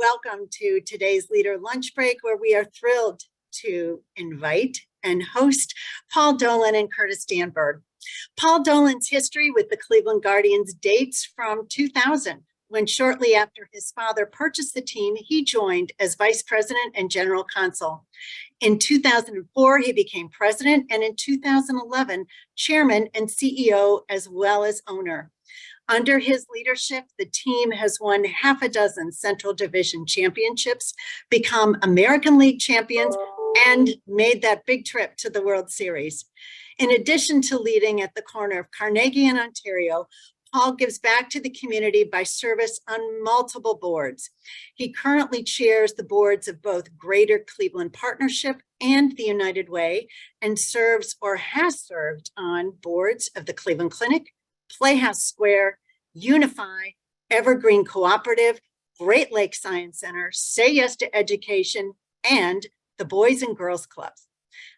welcome to today's Leader Lunch Break, where we are thrilled to invite and host Paul Dolan and Curtis Danburg. Paul Dolan's history with the Cleveland Guardians dates from 2000, when shortly after his father purchased the team, he joined as vice president and general counsel. In 2004, he became president, and in 2011, chairman and CEO, as well as owner. Under his leadership, the team has won half a dozen Central Division championships, become American League champions, and made that big trip to the World Series. In addition to leading at the corner of Carnegie and Ontario, Paul gives back to the community by service on multiple boards. He currently chairs the boards of both Greater Cleveland Partnership and the United Way, and serves or has served on boards of the Cleveland Clinic, Playhouse Square, Unify, Evergreen Cooperative, Great Lakes Science Center, Say Yes to Education, and the Boys and Girls Clubs.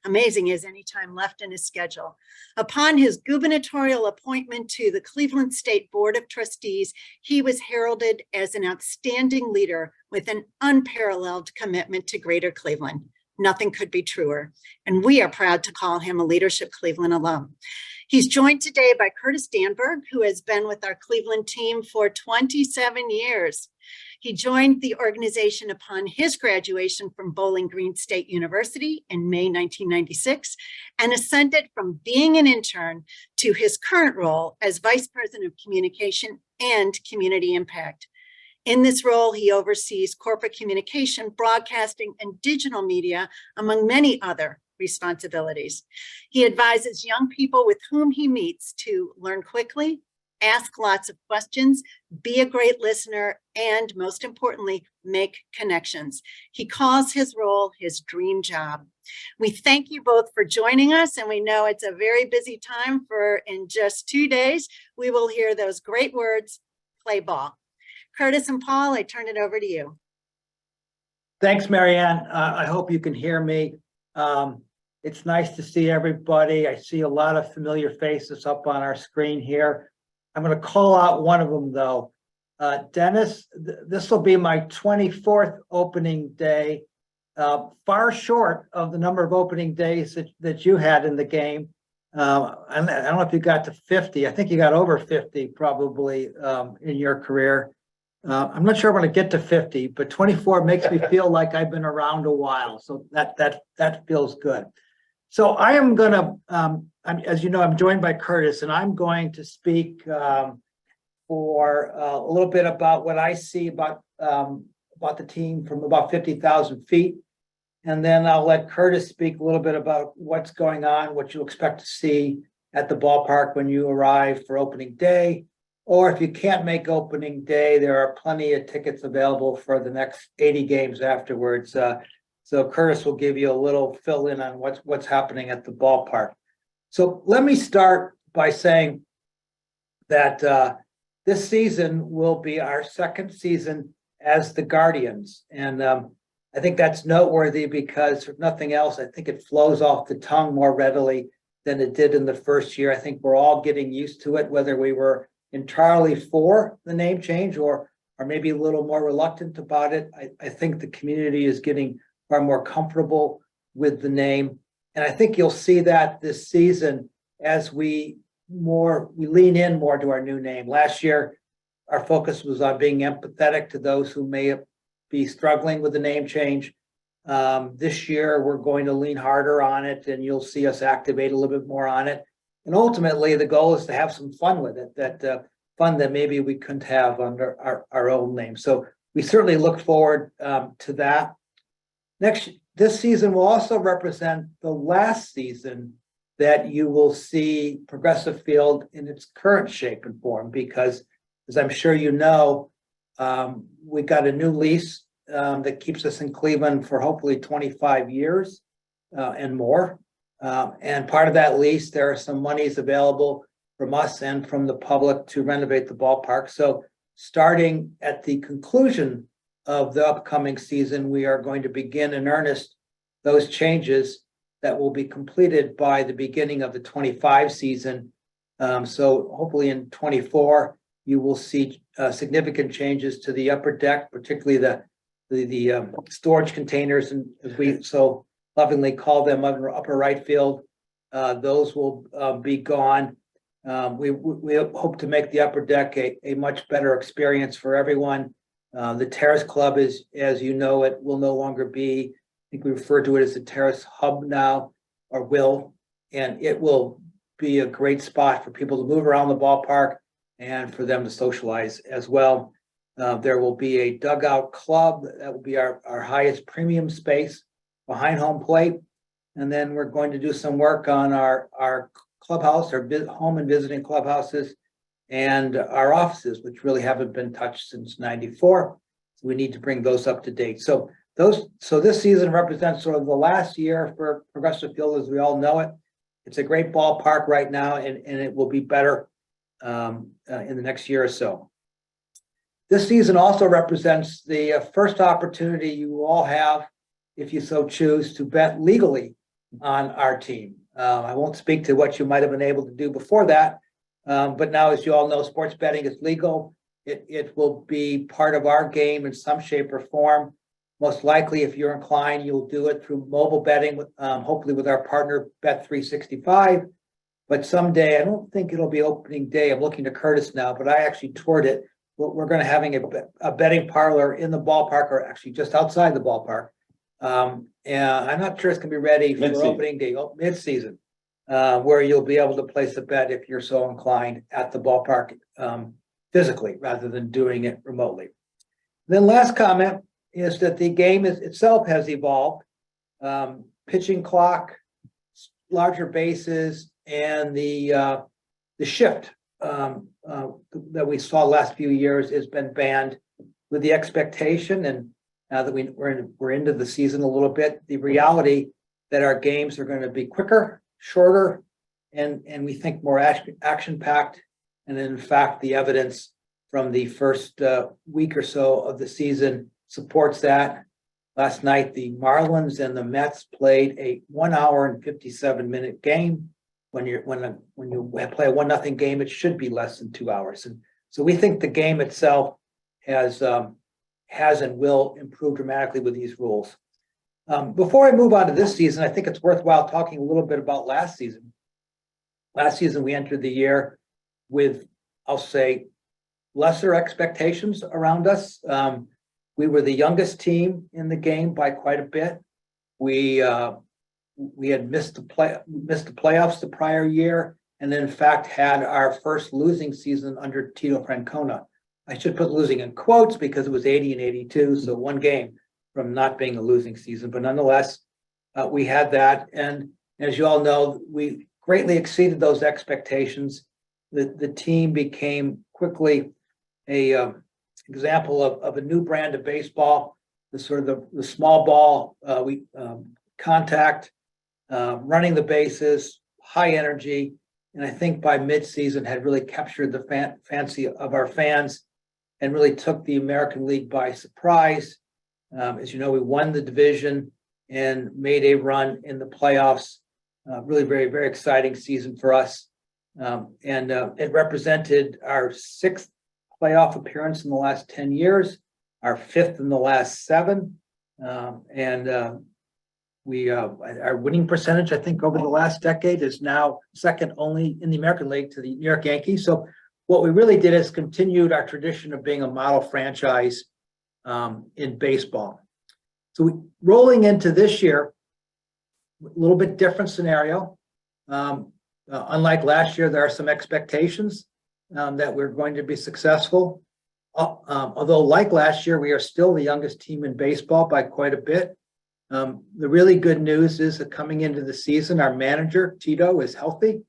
Amazing as any time left in his schedule. Upon his gubernatorial appointment to the Cleveland State Board of Trustees, he was heralded as an outstanding leader with an unparalleled commitment to Greater Cleveland. Nothing could be truer, and we are proud to call him a Leadership Cleveland alum. He's joined today by Curtis Danburg, who has been with our Cleveland team for 27 years. He joined the organization upon his graduation from Bowling Green State University in May 1996, and ascended from being an intern to his current role as Vice President of Communication and Community Impact. In this role, he oversees corporate communication, broadcasting, and digital media, among many other responsibilities. He advises young people with whom he meets to learn quickly, ask lots of questions, be a great listener, and most importantly, make connections. He calls his role his dream job. We thank you both for joining us, and we know it's a very busy time for in just 2 days, we will hear those great words, play ball. Curtis and Paul, I turn it over to you. Thanks, Marianne. I hope you can hear me. It's nice to see everybody. I see a lot of familiar faces up on our screen here. I'm going to call out one of them, though. Dennis, this will be my 24th opening day, far short of the number of opening days that you had in the game. I don't know if you got to 50. I think you got over 50 probably in your career. I'm not sure I'm going to get to 50, but 24 makes me feel like I've been around a while. So that feels good. So I am going to, as you know, I'm joined by Curtis, and I'm going to speak for a little bit about what I see about the team from about 50,000 feet. And then I'll let Curtis speak a little bit about what's going on, what you expect to see at the ballpark when you arrive for opening day. Or if you can't make opening day, there are plenty of tickets available for the next 80 games afterwards. So Curtis will give you a little fill in on what's happening at the ballpark. So let me start by saying that this season will be our second season as the Guardians. And I think that's noteworthy because if nothing else, I think it flows off the tongue more readily than it did in the first year. I think we're all getting used to it, whether we were entirely for the name change or maybe a little more reluctant about it. I think the community is getting far more comfortable with the name. And I think you'll see that this season as we lean in more to our new name. Last year, our focus was on being empathetic to those who may be struggling with the name change. This year, we're going to lean harder on it, and you'll see us activate a little bit more on it. And ultimately, the goal is to have some fun with it, that fun that maybe we couldn't have under our own name. So we certainly look forward to that. This season will also represent the last season that you will see Progressive Field in its current shape and form, because as I'm sure you know, we got a new lease that keeps us in Cleveland for hopefully 25 years and more. And part of that lease, there are some monies available from us and from the public to renovate the ballpark. So starting at the conclusion of the upcoming season, we are going to begin in earnest those changes that will be completed by the beginning of the 25 season. So hopefully in 24, you will see significant changes to the upper deck, particularly the storage containers, and as we so lovingly call them, upper right field. Those will be gone. We hope to make the upper deck a much better experience for everyone. The Terrace Club is, as you know, it will no longer be, I think we refer to it as the Terrace Hub now, or will, and it will be a great spot for people to move around the ballpark and for them to socialize as well. There will be a dugout club that will be our highest premium space behind home plate. And then we're going to do some work on our clubhouse, our home and visiting clubhouses, and our offices, which really haven't been touched since '94. So we need to bring those up to date. So this season represents sort of the last year for Progressive Field as we all know it. It's a great ballpark right now, and it will be better in the next year or so. This season also represents the first opportunity you all have, if you so choose, to bet legally on our team. I won't speak to what you might have been able to do before that, but now, as you all know, sports betting is legal. It will be part of our game in some shape or form. Most likely, if you're inclined, you'll do it through mobile betting, hopefully with our partner Bet365. But someday, I don't think it'll be opening day. I'm looking to Curtis now, but I actually toured it. We're going to having a betting parlor in the ballpark, or actually just outside the ballpark. And I'm not sure it's going to be ready for opening day, mid-season, where you'll be able to place a bet if you're so inclined at the ballpark physically, rather than doing it remotely. Then last comment is that the game itself has evolved. Pitching clock, larger bases, and the shift that we saw last few years has been banned, with the expectation, and now that we're into the season a little bit, the reality that our games are going to be quicker, shorter, and we think more action-packed. And in fact, the evidence from the first week or so of the season supports that. Last night, the Marlins and the Mets played a 1 hour and 57-minute game. When you play a 1-0 game, it should be less than 2 hours. And so we think the game itself has and will improve dramatically with these rules. Before I move on to this season, I think it's worthwhile talking a little bit about last season. Last season, we entered the year with, I'll say, lesser expectations around us. We were the youngest team in the game by quite a bit. We had missed the playoffs the prior year, and in fact had our first losing season under Tito Francona. I should put losing in quotes because it was 80 and 82, so one game from not being a losing season. But nonetheless, we had that, and as you all know, we greatly exceeded those expectations. The team became quickly a example of a new brand of baseball, the small ball, contact, running the bases, high energy, and I think by mid-season had really captured the fancy of our fans and really took the American League by surprise. As you know, we won the division and made a run in the playoffs. Really very, very exciting season for us. And it represented our 6th playoff appearance in the last 10 years, our 5th in the last 7. Our winning percentage, I think, over the last decade is now second only in the American League to the New York Yankees. So what we really did is continued our tradition of being a model franchise in baseball. So rolling into this year, a little bit different scenario. Unlike last year, there are some expectations that we're going to be successful. Although like last year, we are still the youngest team in baseball by quite a bit. The really good news is that coming into the season, our manager, Tito, is healthy,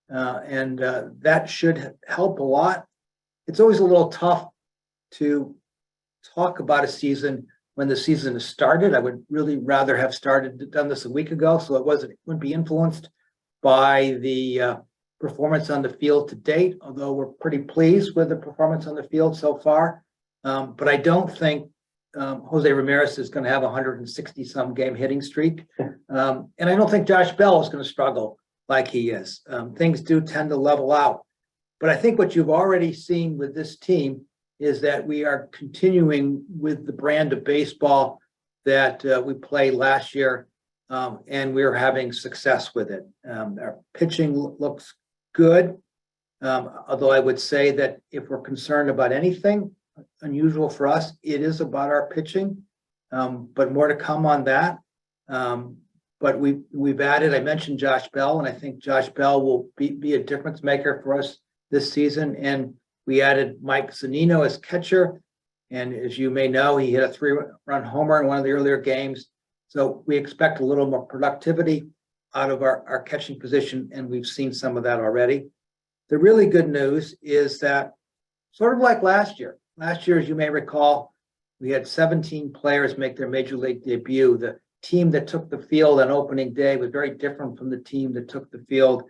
and that should help a lot. It's always a little tough to talk about a season when the season has started. I would really rather have done this a week ago, so it wouldn't be influenced by the performance on the field to date, although we're pretty pleased with the performance on the field so far. But I don't think Jose Ramirez is going to have a 160-some game hitting streak. And I don't think Josh Bell is going to struggle like he is. Things do tend to level out. But I think what you've already seen with this team is that we are continuing with the brand of baseball that we played last year, and we're having success with it. Our pitching looks good, although I would say that if we're concerned about anything unusual for us, it is about our pitching, but more to come on that. But we've added, I mentioned Josh Bell, and I think Josh Bell will be a difference maker for us this season. And we added Mike Zunino as catcher. And as you may know, he hit a 3-run homer in one of the earlier games. So we expect a little more productivity out of our catching position, and we've seen some of that already. The really good news is that, sort of like last year, as you may recall, we had 17 players make their major league debut. The team that took the field on opening day was very different from the team that took the field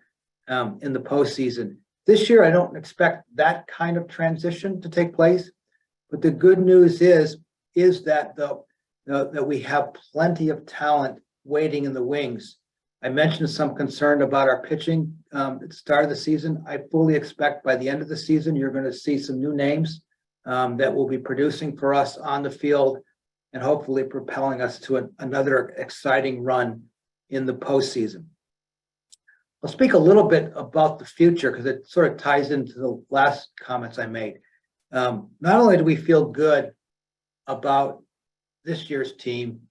in the postseason. This year, I don't expect that kind of transition to take place. But the good news is that that we have plenty of talent waiting in the wings. I mentioned some concern about our pitching at the start of the season. I fully expect by the end of the season, you're going to see some new names that will be producing for us on the field and hopefully propelling us to another exciting run in the postseason. I'll speak a little bit about the future because it sort of ties into the last comments I made. Not only do we feel good about this year's team,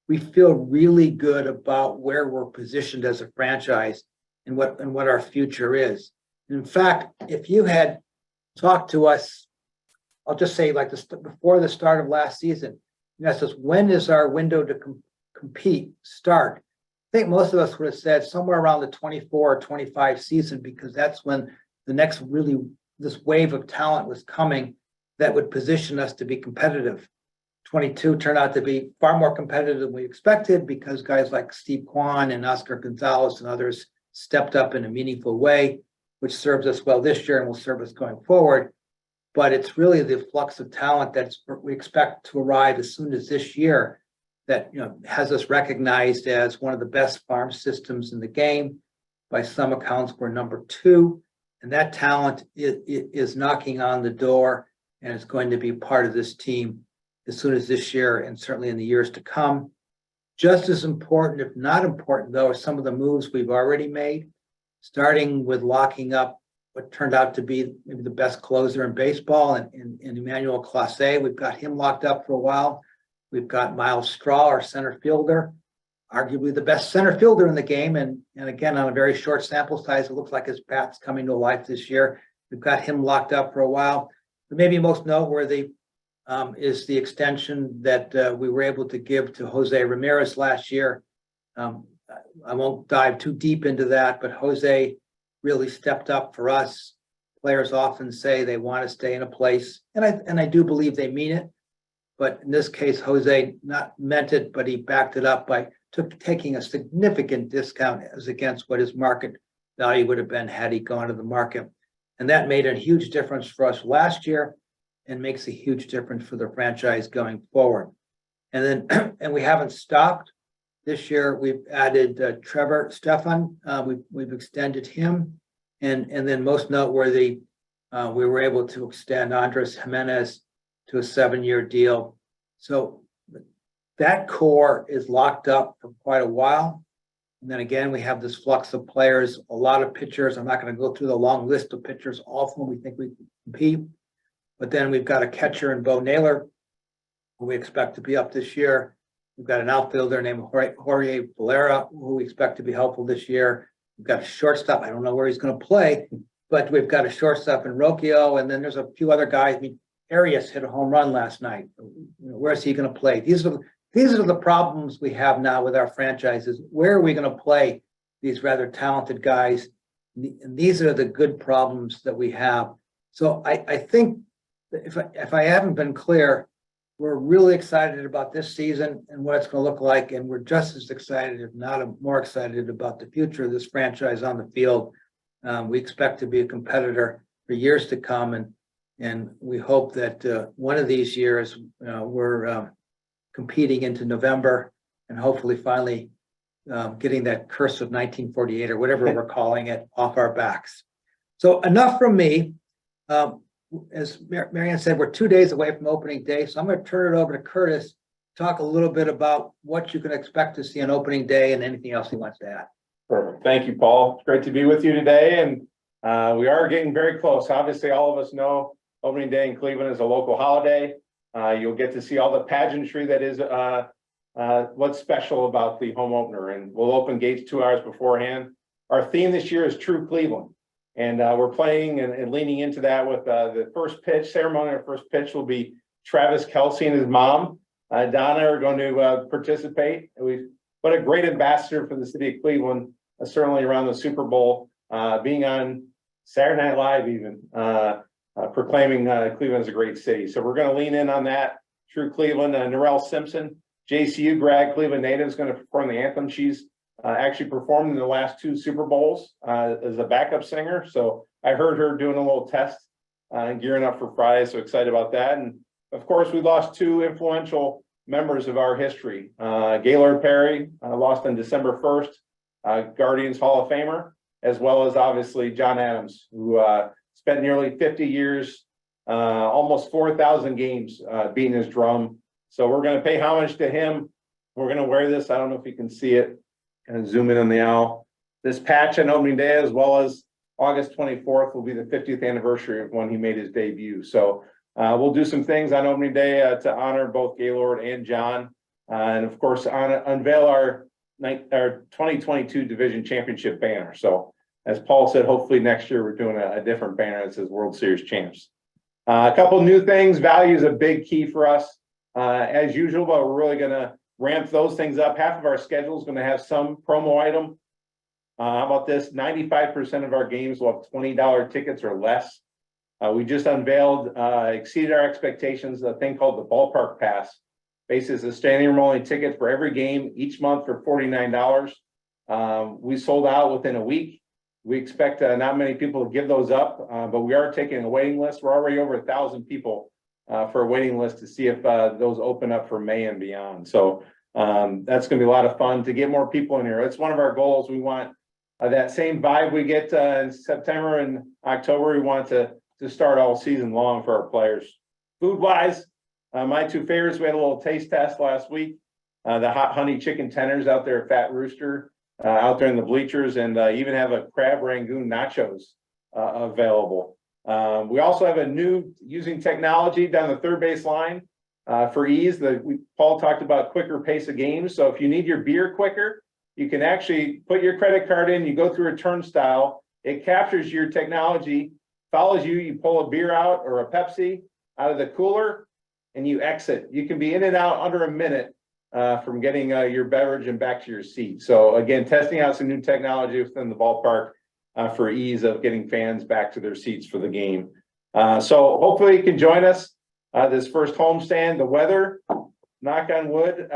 we feel really good about where we're positioned as a franchise and what our future is. In fact, if you had talked to us, I'll just say like this, before the start of last season, you asked us, when is our window to compete start? I think most of us would have said somewhere around the 24 or 25 season, because that's when the next this wave of talent was coming that would position us to be competitive. 22 turned out to be far more competitive than we expected because guys like Steve Kwan and Oscar Gonzalez and others stepped up in a meaningful way, which serves us well this year and will serve us going forward. But it's really the flux of talent that we expect to arrive as soon as this year that has us recognized as one of the best farm systems in the game. By some accounts, we're number 2, and that talent is knocking on the door and is going to be part of this team as soon as this year and certainly in the years to come. Just as important, if not important, though, are some of the moves we've already made, starting with locking up what turned out to be maybe the best closer in baseball in Emmanuel Clase. We've got him locked up for a while. We've got Miles Straw, our center fielder, arguably the best center fielder in the game. And again, on a very short sample size, it looks like his bat's coming to life this year. We've got him locked up for a while. But maybe most noteworthy is the extension that we were able to give to Jose Ramirez last year. I won't dive too deep into that, but Jose really stepped up for us. Players often say they want to stay in a place, and I do believe they mean it. But in this case, Jose not meant it, but he backed it up by taking a significant discount as against what his market value would have been had he gone to the market. And that made a huge difference for us last year and makes a huge difference for the franchise going forward. And then, and we haven't stopped. This year, we've added Trevor Stefan. We've extended him. And then most noteworthy, we were able to extend Andres Jimenez to a 7-year deal. So that core is locked up for quite a while. And then again, we have this flux of players, a lot of pitchers. I'm not going to go through the long list of pitchers, all of whom we think we can compete. But then we've got a catcher in Bo Naylor, who we expect to be up this year. We've got an outfielder named Jorge Valera, who we expect to be helpful this year. We've got a shortstop. I don't know where he's going to play, but we've got a shortstop in Rocchio. And then there's a few other guys. I mean, Arias hit a home run last night. Where's he going to play? These are the problems we have now with our franchises. Where are we going to play these rather talented guys? And these are the good problems that we have. So I think if I haven't been clear, we're really excited about this season and what it's going to look like. And we're just as excited, if not more excited, about the future of this franchise on the field. We expect to be a competitor for years to come. And we hope that one of these years we're competing into November and hopefully finally getting that curse of 1948 or whatever we're calling it off our backs. So enough from me. as Marianne said, we're 2 days away from opening day, so I'm going to turn it over to Curtis, talk a little bit about what you can expect to see on opening day and anything else he wants to add. Perfect. Thank you, Paul. It's great to be with you today. And we are getting very close. Obviously, all of us know opening day in Cleveland is a local holiday. You'll get to see all the pageantry that is what's special about the home opener. And we'll open gates 2 hours beforehand. Our theme this year is True Cleveland. And we're playing and leaning into that with the first pitch ceremony. Our first pitch will be Travis Kelce and his mom. Donna are going to participate. What a great ambassador for the city of Cleveland, certainly around the Super Bowl, being on Saturday Night Live even, proclaiming Cleveland as a great city. So we're going to lean in on that. True Cleveland, Narelle Simpson, JCU grad, Cleveland native, is going to perform the anthem. She's actually performed in the last 2 Super Bowls as a backup singer. So I heard her doing a little test and gearing up for Friday. So excited about that. And of course, we lost 2 influential members of our history. Gaylord Perry lost on December 1st, Guardians Hall of Famer, as well as obviously John Adams, who spent nearly 50 years, almost 4,000 games beating his drum. So we're going to pay homage to him. We're going to wear this. I don't know if you can see it. Kind of zoom in on the owl. This patch on opening day, as well as August 24th, will be the 50th anniversary of when he made his debut. So we'll do some things on opening day to honor both Gaylord and John, and of course unveil our 2022 division championship banner. So as Paul said, hopefully next year we're doing a different banner that says World Series champs. A couple new things. Value is a big key for us as usual, but we're really going to ramp those things up. Half of our schedule is going to have some promo item. How about this? 95% of our games will have $20 tickets or less. We just unveiled, exceeded our expectations, a thing called the Ballpark Pass. Basically, a standing room only ticket for every game each month for $49. We sold out within a week. We expect not many people to give those up, but we are taking a waiting list. We're already over 1,000 people for a waiting list to see if those open up for May and beyond. So that's going to be a lot of fun to get more people in here. It's one of our goals. We want that same vibe we get in September and October. We want to start all season long for our players. Food wise, my 2 favorites, we had a little taste test last week. The hot honey chicken tenders out there at Fat Rooster, out there in the bleachers, and even have a crab rangoon nachos available. We also have a new, using technology down the third base line for ease. Paul talked about quicker pace of games. So if you need your beer quicker, you can actually put your credit card in, you go through a turnstile, it captures your technology, follows you, you pull a beer out or a Pepsi out of the cooler, and you exit. You can be in and out under a minute from getting your beverage and back to your seat. So again, testing out some new technology within the ballpark for ease of getting fans back to their seats for the game. So hopefully you can join us this first homestand. The weather, knock on wood,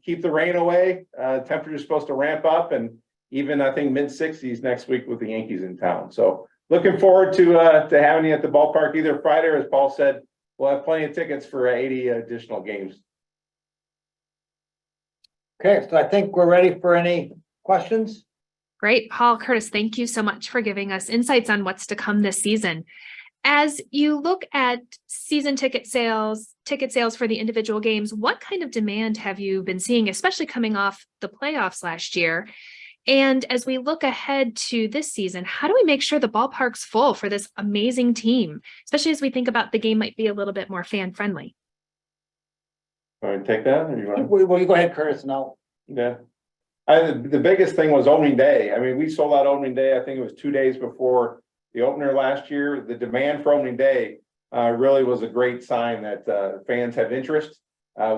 keep the rain away. Temperature is supposed to ramp up, and even I think mid-60s next week with the Yankees in town. So looking forward to having you at the ballpark either Friday, or as Paul said, we'll have plenty of tickets for 80 additional games. Okay, so I think we're ready for any questions. Great. Paul, Curtis, thank you so much for giving us insights on what's to come this season. As you look at season ticket sales for the individual games, what kind of demand have you been seeing, especially coming off the playoffs last year? And as we look ahead to this season, how do we make sure the ballpark's full for this amazing team, especially as we think about the game might be a little bit more fan friendly? Want to take that? Or you want Well, you go ahead, Curtis, and I'll. Yeah. The biggest thing was opening day. I mean, we sold out opening day. I think it was 2 days before the opener last year. The demand for opening day really was a great sign that fans have interest.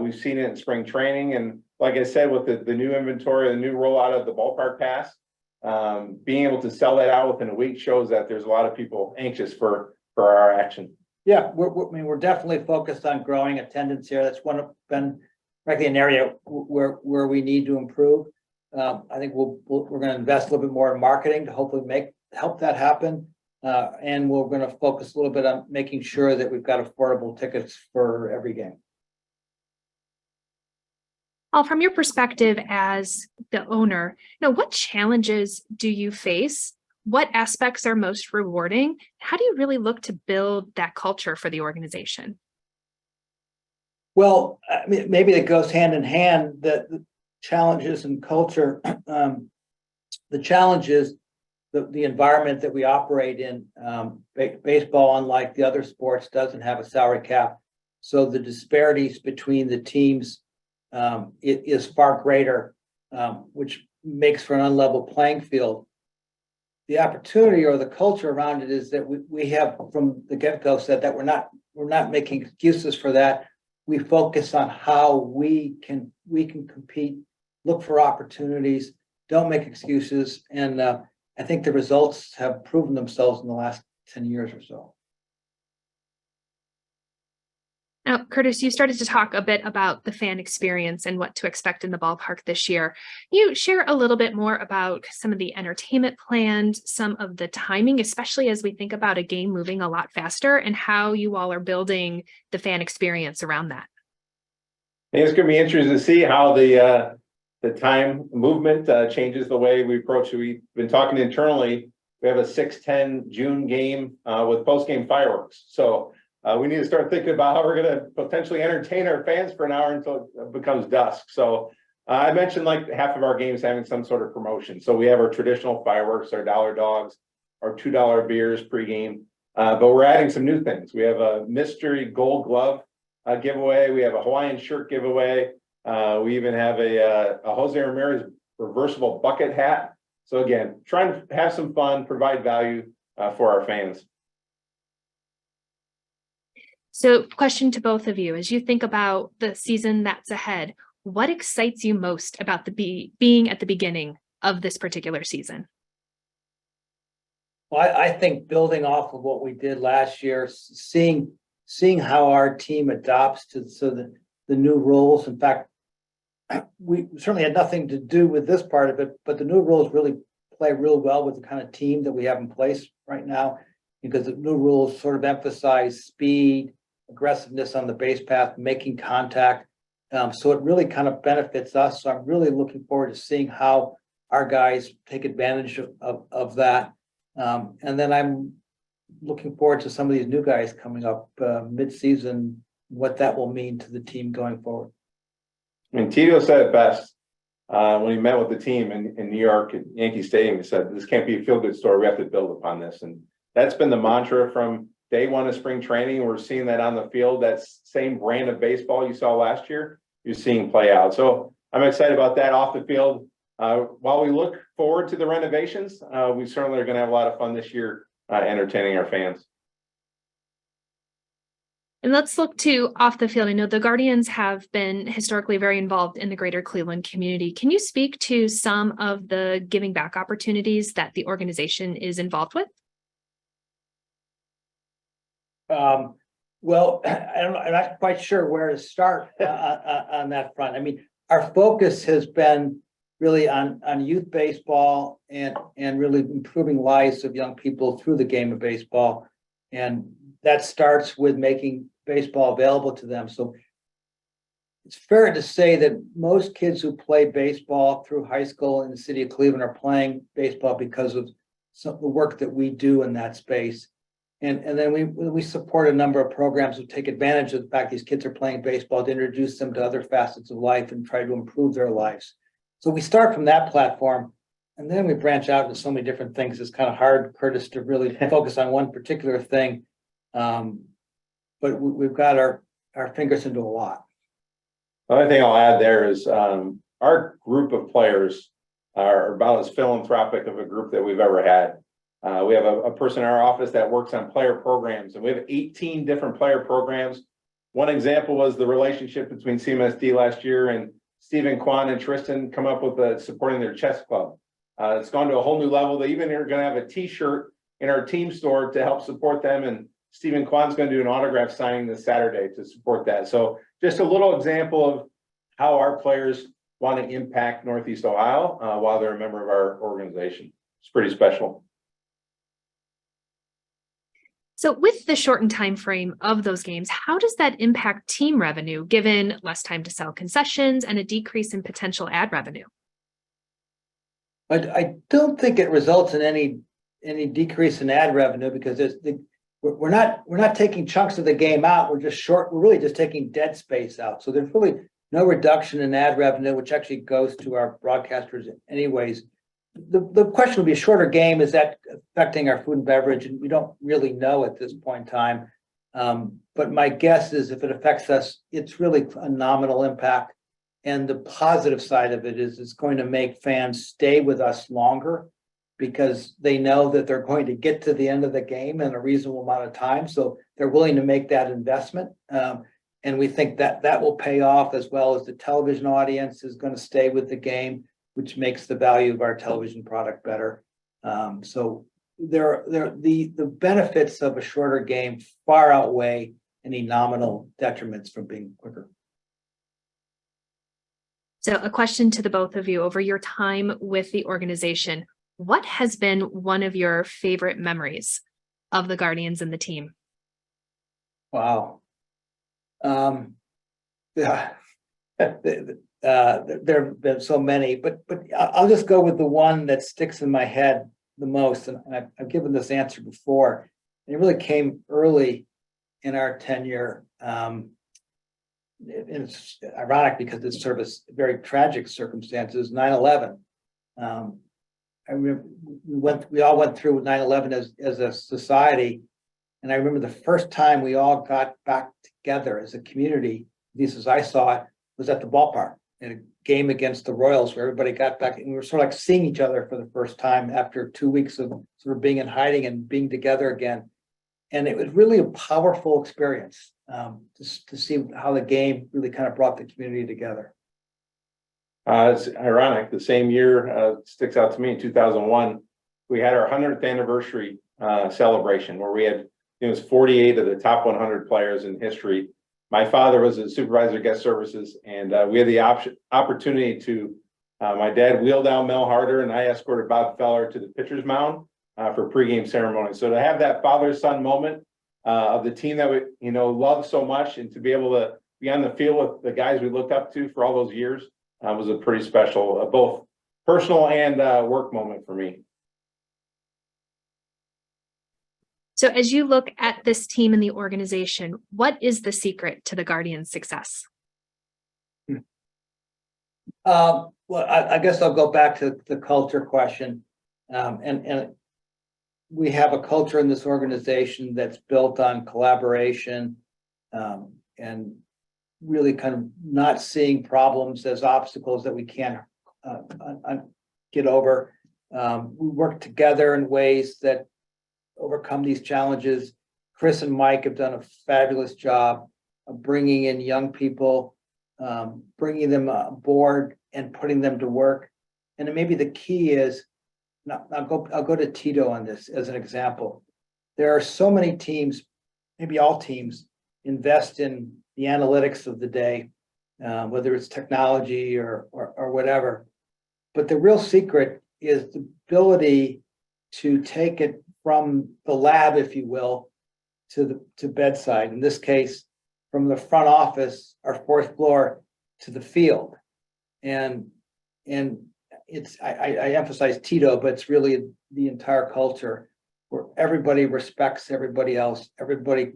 We've seen it in spring training. And like I said, with the new inventory, the new rollout of the Ballpark Pass, being able to sell that out within a week shows that there's a lot of people anxious for our action. Yeah, we're definitely focused on growing attendance here. That's been frankly an area where we need to improve. I think we're going to invest a little bit more in marketing to hopefully help that happen. And we're going to focus a little bit on making sure that we've got affordable tickets for every game. Paul, from your perspective as the owner, what challenges do you face What aspects are most rewarding? How do you really look to build that culture for the organization? Well, I mean, maybe it goes hand in hand that the challenges and culture, the challenges, the environment that we operate in. Baseball, unlike the other sports, doesn't have a salary cap. So the disparities between the teams it is far greater, which makes for an unlevel playing field. The opportunity or the culture around it is that we have from the get-go said that we're not making excuses for that. We focus on how we can compete, look for opportunities, don't make excuses, and I think the results have proven themselves in the last 10 years or so. Now, Curtis, you started to talk a bit about the fan experience and what to expect in the ballpark this year. You share a little bit more about some of the entertainment planned, some of the timing, especially as we think about a game moving a lot faster, and how you all are building the fan experience around that. I think it's going to be interesting to see how the time movement changes the way we approach it. We've been talking internally. We have a 6/10 June game with post-game fireworks. So we need to start thinking about how we're going to potentially entertain our fans for an hour until it becomes dusk. So I mentioned like half of our games having some sort of promotion. So we have our traditional fireworks, our dollar dogs, our $2 beers pregame, but we're adding some new things. We have a mystery gold glove giveaway. We have a Hawaiian shirt giveaway. We even have a Jose Ramirez reversible bucket hat. So again, trying to have some fun, provide value for our fans. So, question to both of you, as you think about the season that's ahead, what excites you most about being at the beginning of this particular season? Well, I think building off of what we did last year, seeing how our team adopts to the new rules. In fact, we certainly had nothing to do with this part of it, but the new rules really play real well with the kind of team that we have in place right now, because the new rules sort of emphasize speed, aggressiveness on the base path, making contact. So it really kind of benefits us. So I'm really looking forward to seeing how our guys take advantage of that. And then I'm looking forward to some of these new guys coming up mid-season, what that will mean to the team going forward. I mean, Tito said it best when he met with the team in New York at Yankee Stadium. He said, "This can't be a feel-good story. We have to build upon this." And that's been the mantra from day one of spring training. We're seeing that on the field. That same brand of baseball you saw last year, you're seeing play out. So I'm excited about that off the field. While we look forward to the renovations, we certainly are going to have a lot of fun this year entertaining our fans. And let's look to off the field. I know the Guardians have been historically very involved in the greater Cleveland community. Can you speak to some of the giving back opportunities that the organization is involved with? Well, I'm not quite sure where to start on that front. I mean, our focus has been really on youth baseball and really improving lives of young people through the game of baseball. And that starts with making baseball available to them. So it's fair to say that most kids who play baseball through high school in the city of Cleveland are playing baseball because of some of the work that we do in that space. And then we support a number of programs that take advantage of the fact these kids are playing baseball to introduce them to other facets of life and try to improve their lives. So we start from that platform, and then we branch out into so many different things. It's kind of hard, Curtis, to really focus on one particular thing. But we've got our fingers into a lot. The only thing I'll add there is our group of players are about as philanthropic of a group that we've ever had. We have a person in our office that works on player programs, and we have 18 different player programs. One example was the relationship between CMSD last year and Stephen Kwan and Tristan come up with supporting their chess club. It's gone to a whole new level. They even are going to have a T-shirt in our team store to help support them. And Stephen Kwan's going to do an autograph signing this Saturday to support that. So just a little example of how our players want to impact Northeast Ohio while they're a member of our organization. It's pretty special. So with the shortened time frame of those games, how does that impact team revenue, given less time to sell concessions and a decrease in potential ad revenue? I don't think it results in any any decrease in ad revenue because we're not taking chunks of the game out. We're really just taking dead space out. So there's really no reduction in ad revenue, which actually goes to our broadcasters anyways. The question would be a shorter game. Is that affecting our food and beverage? And we don't really know at this point in time. But my guess is if it affects us, it's really a nominal impact. And the positive side of it is it's going to make fans stay with us longer because they know that they're going to get to the end of the game in a reasonable amount of time. So they're willing to make that investment. And we think that that will pay off, as well as the television audience is going to stay with the game, which makes the value of our television product better. So the benefits of a shorter game far outweigh any nominal detriments from being quicker. So a question to the both of you over your time with the organization. What has been one of your favorite memories of the Guardians and the team? Wow. Yeah. There have been so many, but I'll just go with the one that sticks in my head the most. And I've given this answer before. It really came early in our tenure. And it's ironic because it's sort of a very tragic circumstances, 9/11. I remember we all went through 9/11 as a society. And I remember the first time we all got back together as a community, at least as I saw it, was at the ballpark in a game against the Royals where everybody got back and we were sort of like seeing each other for the first time after 2 weeks of sort of being in hiding and being together again. And it was really a powerful experience to see how the game really kind of brought the community together. It's ironic. The same year sticks out to me in 2001. We had our 100th anniversary celebration where we had, it was 48 of the top 100 players in history. My father was a supervisor of guest services, and we had the opportunity to, my dad wheeled down Mel Harder and I escorted Bob Feller to the pitcher's mound for pregame ceremony. So to have that father-son moment of the team that we, love so much, and to be able to be on the field with the guys we looked up to for all those years was a pretty special, both personal and work moment for me. So as you look at this team and the organization, what is the secret to the Guardians' success? Well, I guess I'll go back to the culture question. And we have a culture in this organization that's built on collaboration and really kind of not seeing problems as obstacles that we can't get over. We work together in ways that overcome these challenges. Chris and Mike have done a fabulous job of bringing in young people, bringing them aboard and putting them to work. And then maybe the key is, I'll go to Tito on this as an example. There are so many teams, maybe all teams, invest in the analytics of the day, whether it's technology or whatever. But the real secret is the ability to take it from the lab, if you will, to bedside. In this case, from the front office, our fourth floor, to the field. And it's I emphasize Tito, but it's really the entire culture where everybody respects everybody else, everybody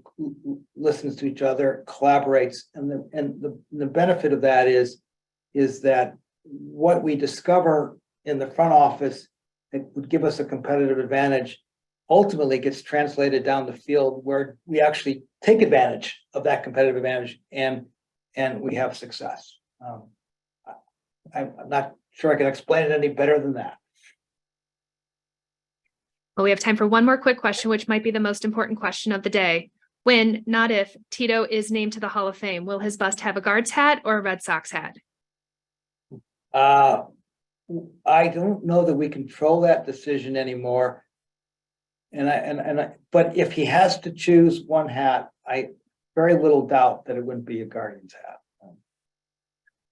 listens to each other, collaborates, and the benefit of that is that what we discover in the front office that would give us a competitive advantage ultimately gets translated down the field where we actually take advantage of that competitive advantage and we have success. I'm not sure I can explain it any better than that. Well, we have time for one more quick question, which might be the most important question of the day. When, not if, Tito is named to the Hall of Fame, will his bust have a Guards hat or a Red Sox hat? I don't know that we control that decision anymore. But if he has to choose one hat, I very little doubt that it wouldn't be a Guardians hat.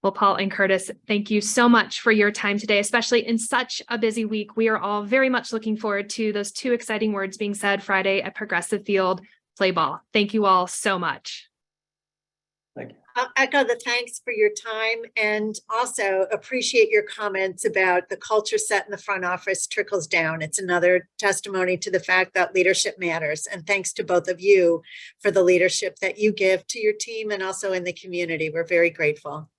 Well, Paul and Curtis, thank you so much for your time today, especially in such a busy week. We are all very much looking forward to those two exciting words being said Friday at Progressive Field, play ball. Thank you all so much. Thank you. I'll echo the thanks for your time and also appreciate your comments about the culture set in the front office trickles down. It's another testimony to the fact that leadership matters. And thanks to both of you for the leadership that you give to your team and also in the community. We're very grateful.